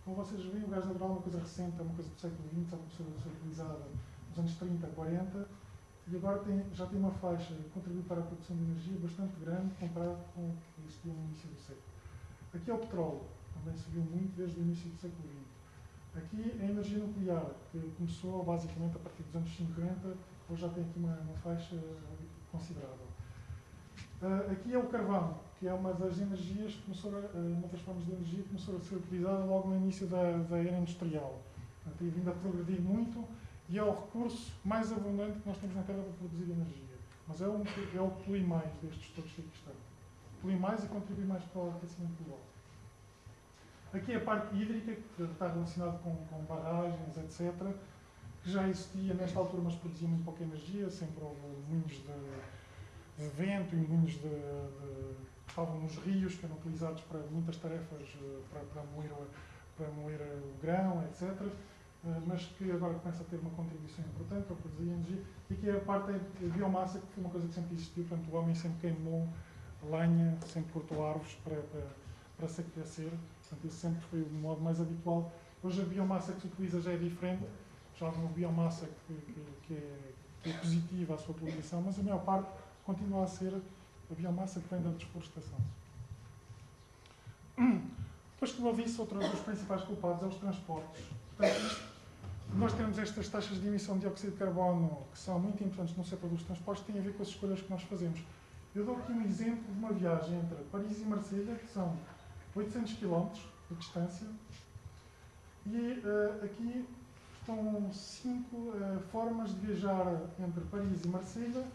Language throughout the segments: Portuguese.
Como vocês veem, o gás natural é uma coisa recente, é uma coisa do século XX, só começou a ser utilizada nos anos 30, 40, e agora já tem uma faixa de contribuir para a produção de energia bastante grande comparado com o que existia no início do século. Aqui é o petróleo, também subiu muito desde o início do século XX. Aqui é a energia nuclear, que começou basicamente a partir dos anos 50, hoje já tem aqui uma faixa considerável. Aqui é o carvão, que é uma das energias, uma das formas de energia que começou a ser utilizada logo no início da era industrial. Portanto, tem vindo a progredir muito e é o recurso mais abundante que nós temos na Terra para produzir energia. Mas é o que polui mais destes todos que aqui estão. Polui mais e contribui mais para o aquecimento global. Aqui é a parte hídrica, que está relacionada com barragens, etc., que já existia nesta altura, mas produzia muito pouca energia, sempre houve moinhos de vento e moinhos que estavam nos rios, que eram utilizados para muitas tarefas, para moer o grão, etc., mas que agora começa a ter uma contribuição importante para produzir energia. E aqui é a parte da biomassa, que foi uma coisa que sempre existiu, portanto o homem sempre queimou lenha, sempre cortou árvores para se aquecer. Portanto, isso sempre foi o modo mais habitual. Hoje a biomassa que se utiliza já é diferente, já há uma biomassa que é positiva à sua utilização, mas a maior parte continua a ser a biomassa que vem da desflorestação. Depois, como eu disse, outro dos principais culpados é os transportes. Portanto, nós temos estas taxas de emissão de dióxido de carbono que são muito importantes no setor dos transportes, que têm a ver com as escolhas que nós fazemos. Eu dou aqui um exemplo de uma viagem entre Paris e Marselha, que são 800 km de distância, e aqui estão 5 formas de viajar entre Paris e Marselha,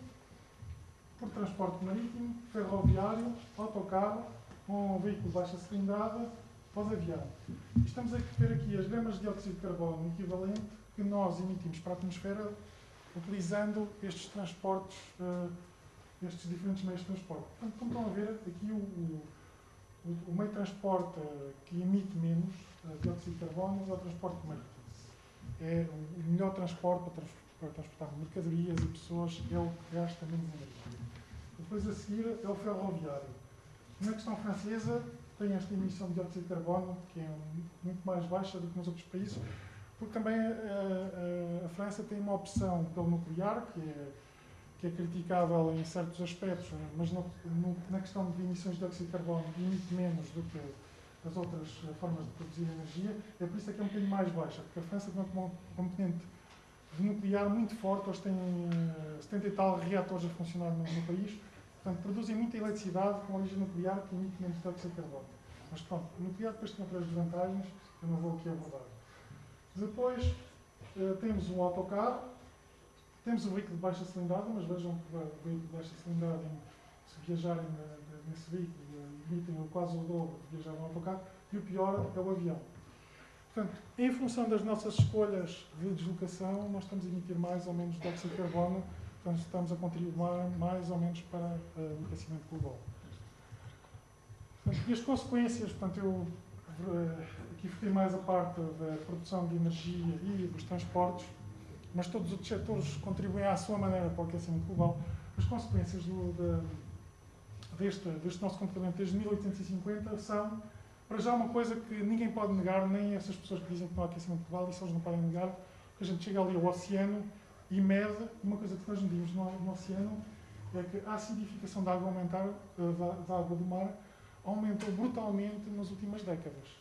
por transporte marítimo, ferroviário, autocarro, com um veículo de baixa cilindrada, ou de avião. Estamos a ver aqui as gramas de dióxido de carbono equivalente que nós emitimos para a atmosfera utilizando estes transportes, estes diferentes meios de transporte. Portanto, como estão a ver, aqui o meio de transporte que emite menos dióxido de carbono é o transporte marítimo. É o melhor transporte para transportar mercadorias e pessoas, é o que gasta menos energia. Depois a seguir é o ferroviário. Na questão francesa tem esta emissão de dióxido de carbono que é muito mais baixa do que nos outros países, porque também a França tem uma opção pelo nuclear, que é criticável em certos aspectos, mas na questão de emissões de dióxido de carbono emite menos do que as outras formas de produzir energia. É por isso que é um bocadinho mais baixa, porque a França tem uma componente de nuclear muito forte, eles têm 70 e tal reatores a funcionar no país, portanto produzem muita eletricidade com origem nuclear que emite menos dióxido de carbono. Mas pronto, o nuclear depois tem outras desvantagens, eu não vou aqui abordar. Depois temos o autocarro, temos o veículo de baixa cilindrada, mas vejam que o veículo de baixa cilindrada, se viajarem nesse veículo, emitem quase o dobro de viajar no autocarro, e o pior é o avião. Portanto, em função das nossas escolhas de deslocação, nós estamos a emitir mais ou menos dióxido de carbono, portanto, estamos a contribuir mais ou menos para o aquecimento global. Portanto, e as consequências, portanto, eu aqui foquei mais a parte da produção de energia e dos transportes, mas todos os outros setores contribuem à sua maneira para o aquecimento global. As consequências deste nosso comportamento desde 1850 são, para já, uma coisa que ninguém pode negar, nem essas pessoas que dizem que não há aquecimento global, isso eles não podem negar, porque a gente chega ali ao oceano e mede, uma coisa que nós medimos no oceano é que a acidificação da água da água do mar aumentou brutalmente nas últimas décadas.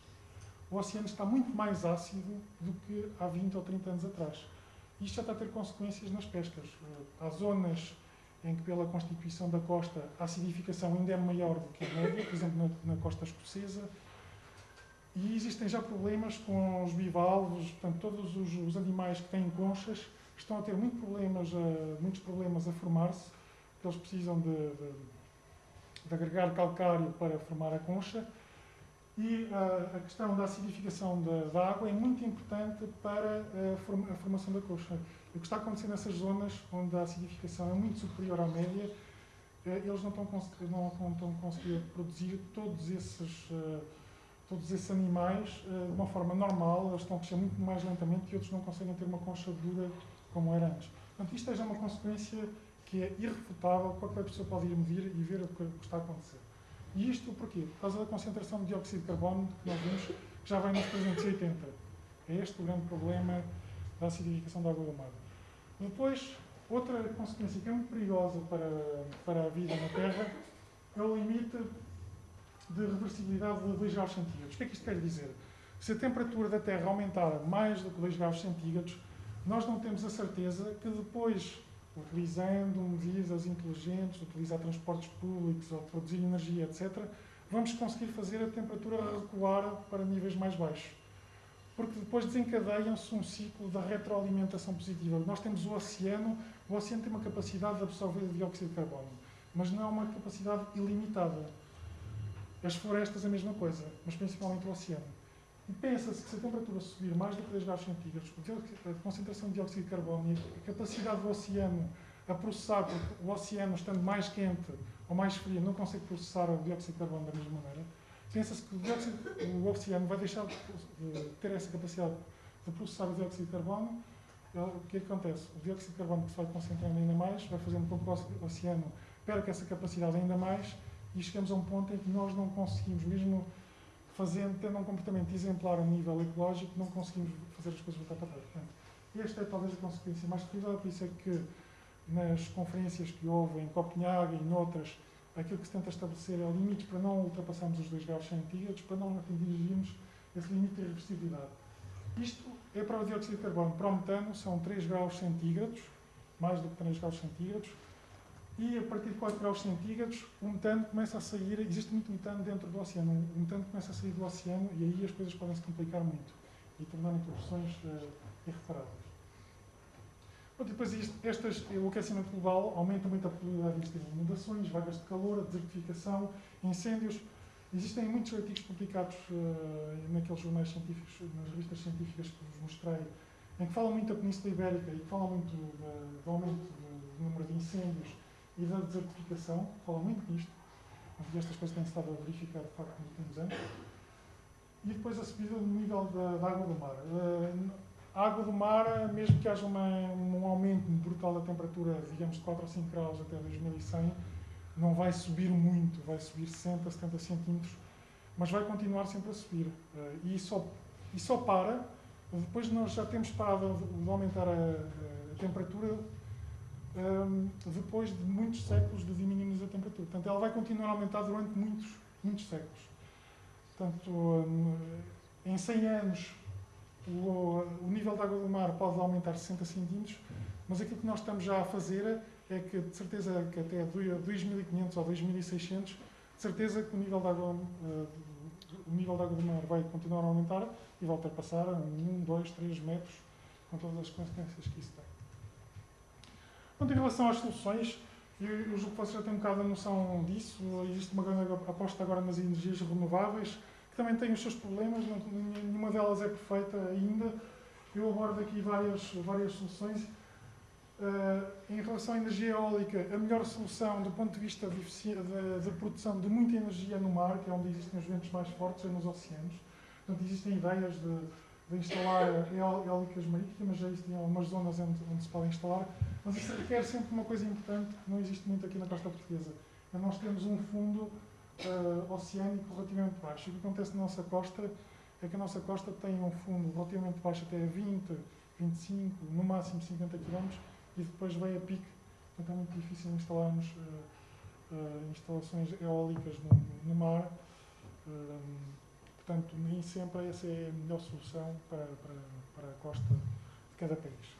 O oceano está muito mais ácido do que há 20 ou 30 anos atrás. Isto já está a ter consequências nas pescas. Há zonas em que, pela constituição da costa, a acidificação ainda é maior do que a média, por exemplo, na costa escocesa, e existem já problemas com os bivalves, portanto, todos os animais que têm conchas estão a ter muitos problemas a formar-se, porque eles precisam de agregar calcário para formar a concha, e a questão da acidificação da água é muito importante para a formação da concha. O que está acontecendo nessas zonas onde a acidificação é muito superior à média, eles não estão a conseguir produzir todos esses animais de uma forma normal, eles estão a crescer muito mais lentamente e outros não conseguem ter uma concha dura como era antes. Portanto, isto é já uma consequência que é irrefutável, qualquer pessoa pode ir medir e ver o que está a acontecer. E isto porquê? Por causa da concentração de dióxido de carbono que nós vimos, que que já vem nos 380. É este o grande problema da acidificação da água do mar. Depois, outra consequência que é muito perigosa para a vida na Terra é o limite de reversibilidade de 2 graus centígrados. O que é que isto quer dizer? Se a temperatura da Terra aumentar mais do que 2 graus centígrados, nós não temos a certeza que depois, utilizando medidas inteligentes, utilizar transportes públicos ou produzir energia, etc., vamos conseguir fazer a temperatura recuar para níveis mais baixos. Porque depois desencadeia-se um ciclo da retroalimentação positiva. Nós temos o oceano tem uma capacidade de absorver dióxido de carbono, mas não é uma capacidade ilimitada. As florestas a mesma coisa, mas principalmente o oceano. E pensa-se que se a temperatura subir mais do que 2 graus centígrados, a concentração de dióxido de carbono e a capacidade do oceano a processar, porque o oceano, estando mais quente ou mais frio, não consegue processar o dióxido de carbono da mesma maneira, pensa-se que o oceano vai deixar de ter essa capacidade de processar o dióxido de carbono. O que acontece? O dióxido de carbono que se vai concentrando ainda mais, vai fazendo com que o oceano perca essa capacidade ainda mais e chegamos a um ponto em que nós não conseguimos, mesmo tendo um comportamento exemplar a nível ecológico, não conseguimos fazer as coisas voltar para trás. Portanto, esta é talvez a consequência mais terrível, por isso é que nas conferências que houve em Copenhague e noutras, aquilo que se tenta estabelecer é limites para não ultrapassarmos os 2 graus centígrados, para não atingirmos esse limite de irreversibilidade. Isto é para o dióxido de carbono. Para o metano são 3 graus centígrados, mais do que 3 graus centígrados, e a partir de 4 graus centígrados o metano começa a sair, existe muito metano dentro do oceano, o metano começa a sair do oceano e aí as coisas podem se complicar muito e tornarem produções irreparáveis. Depois o aquecimento global aumenta muito a probabilidade de existir inundações, vagas de calor, desertificação, incêndios. Existem muitos artigos publicados naqueles jornais científicos, nas revistas científicas que vos mostrei, em que falam muito da Península Ibérica e que falam muito do aumento do número de incêndios e da desertificação, falam muito disto. E estas coisas têm estado a verificar, de facto, nos últimos anos. E depois a subida do nível da água do mar. A água do mar, mesmo que haja um aumento brutal da temperatura, digamos de 4 ou 5 graus até 2100, não vai subir muito, vai subir 60, 70 centímetros, mas vai continuar sempre a subir. E só para, depois nós já temos parado de aumentar a temperatura depois de muitos séculos de diminuirmos a temperatura. Portanto, ela vai continuar a aumentar durante muitos séculos. Portanto, em 100 anos, o nível da água do mar pode aumentar 60 centímetros, mas aquilo que nós estamos já a fazer é que, de certeza, que até 2500 ou 2600, de certeza que o nível da água do mar vai continuar a aumentar e vai ultrapassar 1, 2, 3 metros, com todas as consequências que isso tem. Portanto, em relação às soluções, eu julgo que vocês já têm um bocado a noção disso. Existe uma grande aposta agora nas energias renováveis, que também têm os seus problemas, nenhuma delas é perfeita ainda. Eu abordo aqui várias soluções. Em relação à energia eólica, a melhor solução do ponto de vista de produção de muita energia no mar, que é onde existem os ventos mais fortes, é nos oceanos. Portanto, existem ideias de instalar eólicas marítimas, já existem algumas zonas onde se podem instalar, mas isso requer sempre uma coisa importante que não existe muito aqui na costa portuguesa. Nós temos um fundo oceânico relativamente baixo. E o que acontece na nossa costa é que a nossa costa tem um fundo relativamente baixo até 20, 25, no máximo 50 km, e depois vai a pique. Portanto, é muito difícil instalarmos instalações eólicas no mar. Portanto, nem sempre essa é a melhor solução para a costa de cada país.